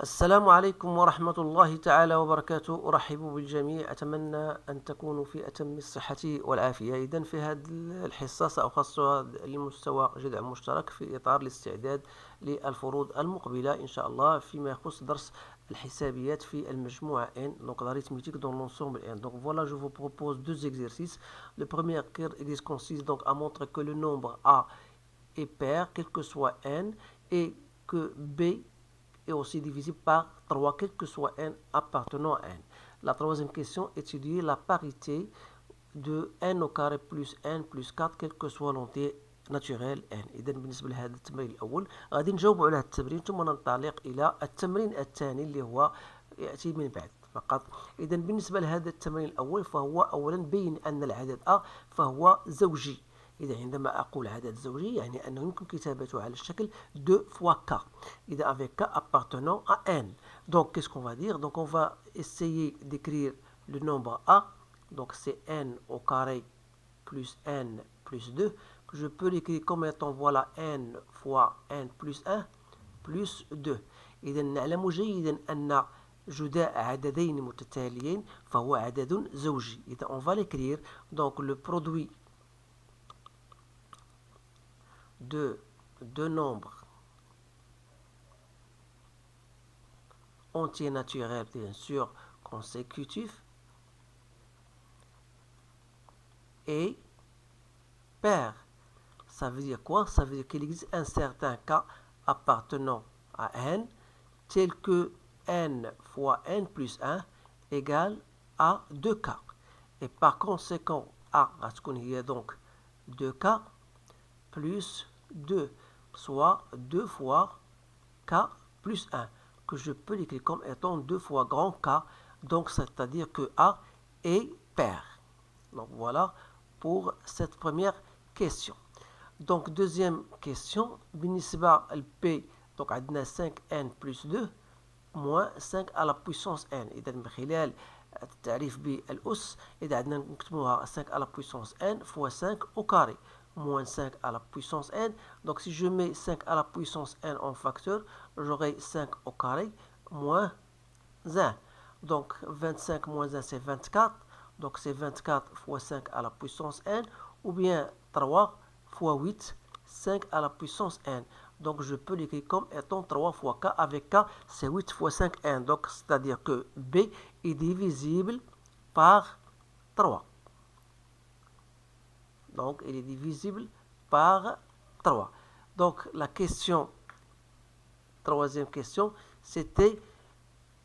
السلام عليكم ورحمة الله تعالى وبركاته. أرحب بالجميع، أتمنى أن تكونوا في أتم الصحة والعافية. إذن في هذه الحصة سأخصصها لمستوى جذع مشترك في إطار الاستعداد للفروض المقبلة إن شاء الله فيما يخص درس الحسابيات في المجموعة N, donc l'arithmétique dans l'ensemble N. Donc voilà, je vous propose deux exercices. Le premier exercice consiste donc à montrer que le nombre A est pair, quel que soit N, et que B est aussi divisible par 3, quel que soit n appartenant à n. La troisième question, étudier la parité de n au carré plus n plus 4 quel que soit l'entier ناتشورال ان. اذا بالنسبه لهذا التمرين الاول غادي نجاوبوا على هذا التمرين ثم ننطلق الى التمرين الثاني اللي هو ياتي من بعد فقط. اذا بالنسبه لهذا التمرين الاول فهو اولا بين ان العدد ا فهو زوجي. إذا عندما أقول عدد زوجي يعني أنه يمكن كتابته على الشكل 2 fois k. إذا avec k appartenant à n. Donc qu'est-ce qu'on va dire? Donc on va essayer d'écrire le nombre a. Donc c'est n au carré plus n plus 2. Je peux l'écrire comme étant voilà n fois n plus 1 plus 2. إذا نعلم جيدا أن جداء عددين متتاليين فهو عدد زوجي. إذا on va l'écrire donc le produit de deux nombres entiers naturels bien sûr consécutifs et pair. Ça veut dire quoi? Ça veut dire qu'il existe un certain cas appartenant à n tel que n fois n plus 1 égale à 2k. Et par conséquent a il y a donc 2k plus 2, soit 2 fois k plus 1, que je peux l'écrire comme étant 2 fois grand k, donc c'est-à-dire que a est pair. Donc voilà pour cette première question. Donc deuxième question, بالنسبة P, donc عندنا 5n plus 2 moins 5 à la puissance n. إذا من خلال التعريف بالأس إذا عندنا نكتبوها 5 à la puissance n fois 5 au carré moins 5 à la puissance n. Donc si je mets 5 à la puissance n en facteur, j'aurai 5 au carré moins 1. Donc 25 moins 1 c'est 24. Donc c'est 24 fois 5 à la puissance n ou bien 3 fois 8, 5 à la puissance n. Donc je peux l'écrire comme étant 3 fois k avec k c'est 8 fois 5 n. Donc c'est-à-dire que b est divisible par 3. Donc, il est divisible par 3. Donc, la question, troisième question, c'était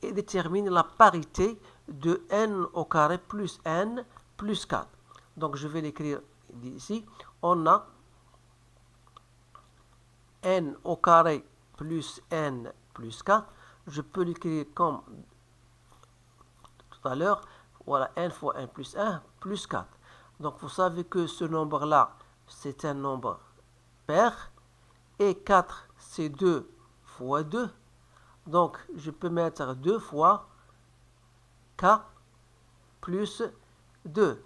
détermine la parité de n au carré plus n plus 4. Donc, je vais l'écrire ici. On a n au carré plus n plus 4. Je peux l'écrire comme tout à l'heure. Voilà, n fois n plus 1 plus 4. Donc vous savez que ce nombre-là, c'est un nombre pair. Et 4, c'est 2 fois 2. Donc je peux mettre 2 fois k plus 2.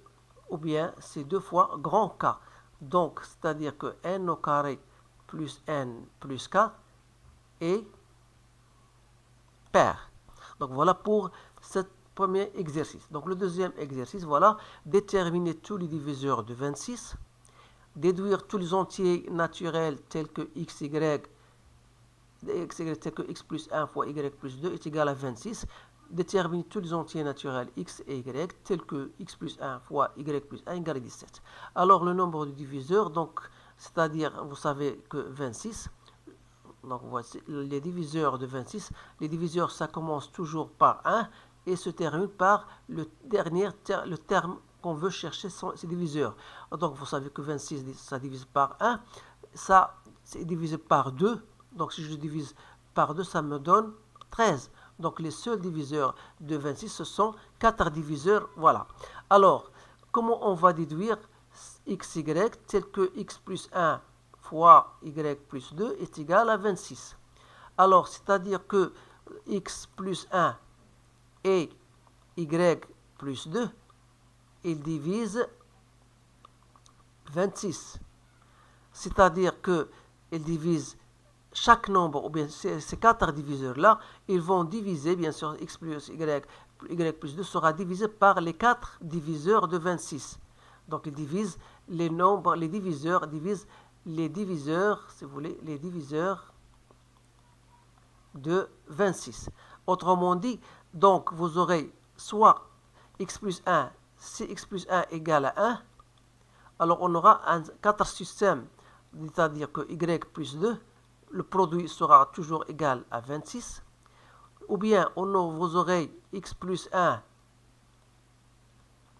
Ou bien c'est 2 fois grand k. Donc c'est-à-dire que n au carré plus n plus k est pair. Donc voilà pour cette premier exercice. Donc le deuxième exercice, voilà, déterminer tous les diviseurs de 26, déduire tous les entiers naturels tels que xy, tel que x plus 1 fois y plus 2 est égal à 26, déterminer tous les entiers naturels x et y tels que x plus 1 fois y plus 1 égale à 17. Alors le nombre de diviseurs, donc c'est-à-dire, vous savez que 26, donc voici les diviseurs de 26, les diviseurs ça commence toujours par 1 et se termine par le terme qu'on veut chercher, ses diviseurs. Donc vous savez que 26 ça divise par 1, ça c'est divisé par 2, donc si je divise par 2 ça me donne 13. Donc les seuls diviseurs de 26 ce sont 4 diviseurs, voilà. Alors comment on va déduire xy tel que x plus 1 fois y plus 2 est égal à 26. Alors c'est-à-dire que x plus 1 et y plus 2, il divise 26. C'est-à-dire qu'il divise chaque nombre, ou bien ces 4 diviseurs-là, ils vont diviser, bien sûr, x plus y plus 2 sera divisé par les 4 diviseurs de 26. Donc, ils divisent les nombres, les diviseurs divisent les diviseurs, si vous voulez, les diviseurs de 26. Autrement dit, donc, vous aurez soit x plus 1, si x plus 1 égale à 1, alors on aura 4 systèmes, c'est-à-dire que y plus 2, le produit sera toujours égal à 26. Ou bien vous aurez x plus 1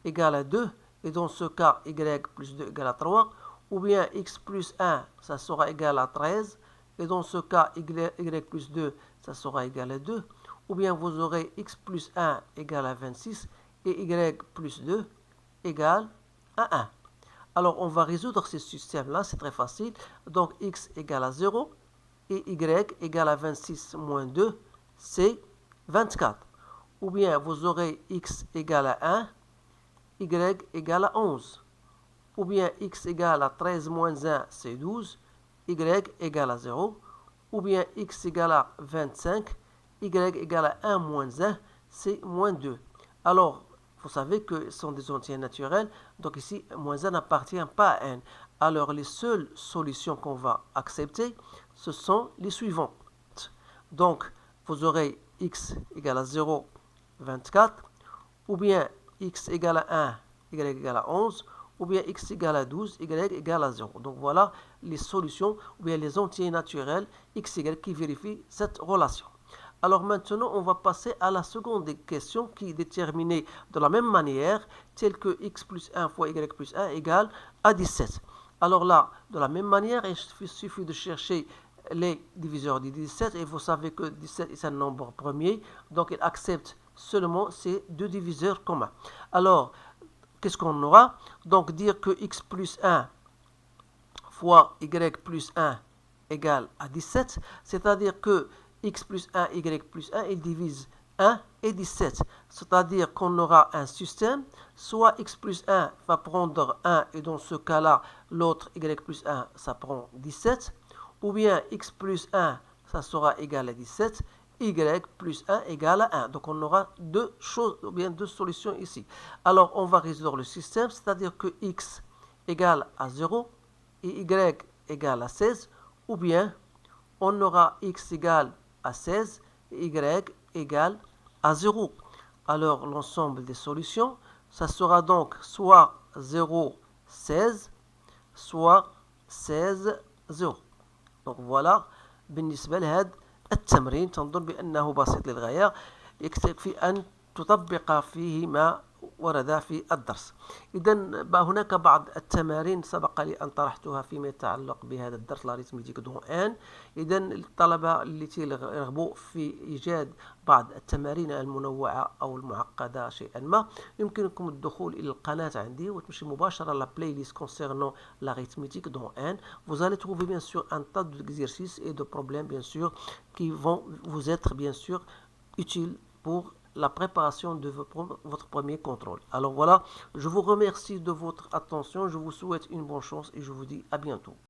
égale à 2, et dans ce cas, y plus 2 égale à 3. Ou bien x plus 1, ça sera égal à 13, et dans ce cas, y plus 2, ça sera égal à 2. Ou bien vous aurez x plus 1 égale à 26, et y plus 2 égale à 1. Alors, on va résoudre ces systèmes-là, c'est très facile. Donc, x égale à 0, et y égale à 26 moins 2, c'est 24. Ou bien vous aurez x égale à 1, y égale à 11. Ou bien x égale à 13 moins 1, c'est 12, y égale à 0. Ou bien x égale à 25, y égale à 1 moins 1, c'est moins 2. Alors, vous savez que ce sont des entiers naturels, donc ici, moins 1 n'appartient pas à n. Alors, les seules solutions qu'on va accepter, ce sont les suivantes. Donc, vous aurez x égale à 0, 24, ou bien x égale à 1, y égale à 11, ou bien x égale à 12, y égale à 0. Donc, voilà les solutions, ou bien les entiers naturels x, y qui vérifient cette relation. Alors maintenant, on va passer à la seconde question qui est déterminée de la même manière, telle que x plus 1 fois y plus 1 égale à 17. Alors là, de la même manière, il suffit de chercher les diviseurs de 17 et vous savez que 17 est un nombre premier, donc il accepte seulement ces deux diviseurs communs. Alors, qu'est-ce qu'on aura? Donc dire que x plus 1 fois y plus 1 égale à 17, c'est-à-dire que x plus 1, y plus 1, il divise 1 et 17. C'est-à-dire qu'on aura un système, soit x plus 1 va prendre 1 et dans ce cas-là, l'autre y plus 1, ça prend 17. Ou bien x plus 1, ça sera égal à 17. Y plus 1 égale à 1. Donc on aura deux choses, ou bien deux solutions ici. Alors on va résoudre le système, c'est-à-dire que x égale à 0 et y égale à 16. Ou bien on aura x égale à 16 et y égale à 0. Alors l'ensemble des solutions, ça sera donc soit 0, 16, soit 16, 0. Donc voilà بالنسبة لهذا التمرين تنظر بأنه بسيط للغاية يكفي أن تطبق فيه ما ورد في الدرس. إذا هناك بعض التمارين سبق لي أن طرحتها فيما يتعلق بهذا الدرس لاريتميتيك دو ان. إذا الطلبة التي يرغبوا في إيجاد بعض التمارين المنوعة أو المعقدة شيئا ما، يمكنكم الدخول إلى القناة عندي وتمشي مباشرة à la playlist concernant l'arithmétique dans n. Vous allez trouver bien sûr un tas d'exercices et de problèmes bien sûr qui vont vous être bien sûr utiles pour la préparation de votre premier contrôle. Alors voilà, je vous remercie de votre attention, je vous souhaite une bonne chance et je vous dis à bientôt.